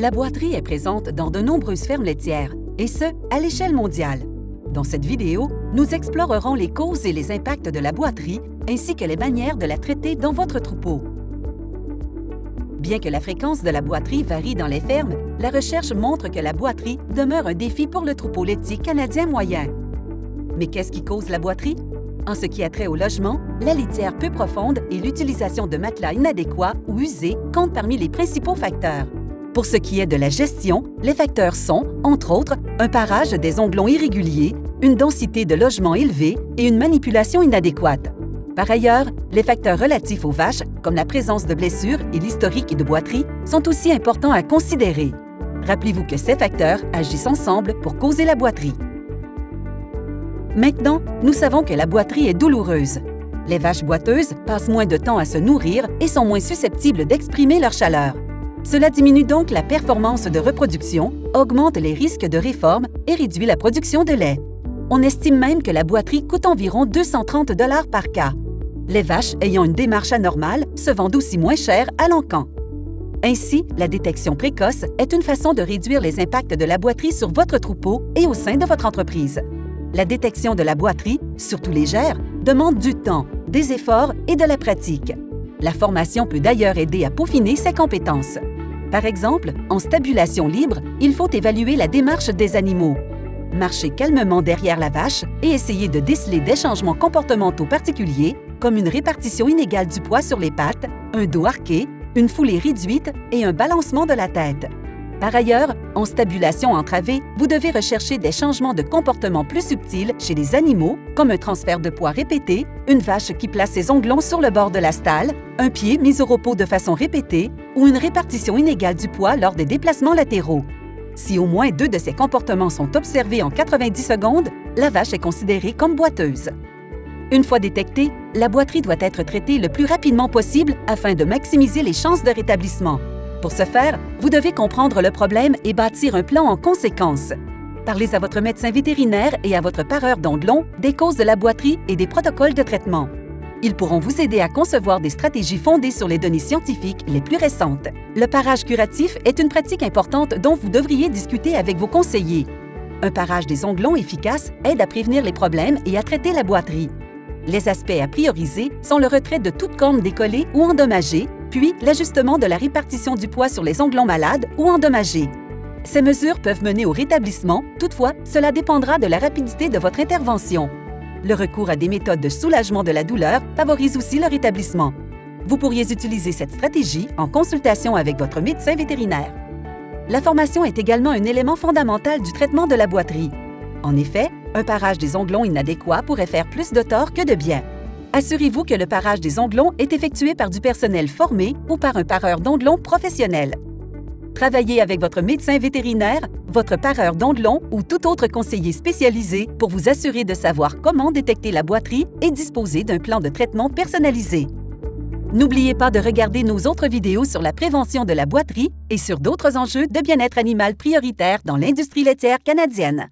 La boiterie est présente dans de nombreuses fermes laitières, et ce, à l'échelle mondiale. Dans cette vidéo, nous explorerons les causes et les impacts de la boiterie, ainsi que les manières de la traiter dans votre troupeau. Bien que la fréquence de la boiterie varie dans les fermes, la recherche montre que la boiterie demeure un défi pour le troupeau laitier canadien moyen. Mais qu'est-ce qui cause la boiterie? En ce qui a trait au logement, la litière peu profonde et l'utilisation de matelas inadéquats ou usés comptent parmi les principaux facteurs. Pour ce qui est de la gestion, les facteurs sont, entre autres, un parage des onglons irréguliers, une densité de logement élevée et une manipulation inadéquate. Par ailleurs, les facteurs relatifs aux vaches, comme la présence de blessures et l'historique de boiterie, sont aussi importants à considérer. Rappelez-vous que ces facteurs agissent ensemble pour causer la boiterie. Maintenant, nous savons que la boiterie est douloureuse. Les vaches boiteuses passent moins de temps à se nourrir et sont moins susceptibles d'exprimer leur chaleur. Cela diminue donc la performance de reproduction, augmente les risques de réforme et réduit la production de lait. On estime même que la boiterie coûte environ 230 $ par cas. Les vaches ayant une démarche anormale se vendent aussi moins cher à l'encan. Ainsi, la détection précoce est une façon de réduire les impacts de la boiterie sur votre troupeau et au sein de votre entreprise. La détection de la boiterie, surtout légère, demande du temps, des efforts et de la pratique. La formation peut d'ailleurs aider à peaufiner ses compétences. Par exemple, en stabulation libre, il faut évaluer la démarche des animaux. Marcher calmement derrière la vache et essayer de déceler des changements comportementaux particuliers, comme une répartition inégale du poids sur les pattes, un dos arqué, une foulée réduite et un balancement de la tête. Par ailleurs, en stabulation entravée, vous devez rechercher des changements de comportement plus subtils chez les animaux, comme un transfert de poids répété, une vache qui place ses onglons sur le bord de la stalle, un pied mis au repos de façon répétée ou une répartition inégale du poids lors des déplacements latéraux. Si au moins 2 de ces comportements sont observés en 90 secondes, la vache est considérée comme boiteuse. Une fois détectée, la boiterie doit être traitée le plus rapidement possible afin de maximiser les chances de rétablissement. Pour ce faire, vous devez comprendre le problème et bâtir un plan en conséquence. Parlez à votre médecin vétérinaire et à votre pareur d'onglons des causes de la boiterie et des protocoles de traitement. Ils pourront vous aider à concevoir des stratégies fondées sur les données scientifiques les plus récentes. Le parage curatif est une pratique importante dont vous devriez discuter avec vos conseillers. Un parage des onglons efficace aide à prévenir les problèmes et à traiter la boiterie. Les aspects à prioriser sont le retrait de toute corne décollée ou endommagée, puis l'ajustement de la répartition du poids sur les onglons malades ou endommagés. Ces mesures peuvent mener au rétablissement, toutefois, cela dépendra de la rapidité de votre intervention. Le recours à des méthodes de soulagement de la douleur favorise aussi le rétablissement. Vous pourriez utiliser cette stratégie en consultation avec votre médecin vétérinaire. La formation est également un élément fondamental du traitement de la boiterie. En effet, un parage des onglons inadéquat pourrait faire plus de tort que de bien. Assurez-vous que le parage des onglons est effectué par du personnel formé ou par un pareur d'onglons professionnel. Travaillez avec votre médecin vétérinaire, votre pareur d'onglons ou tout autre conseiller spécialisé pour vous assurer de savoir comment détecter la boiterie et disposer d'un plan de traitement personnalisé. N'oubliez pas de regarder nos autres vidéos sur la prévention de la boiterie et sur d'autres enjeux de bien-être animal prioritaires dans l'industrie laitière canadienne.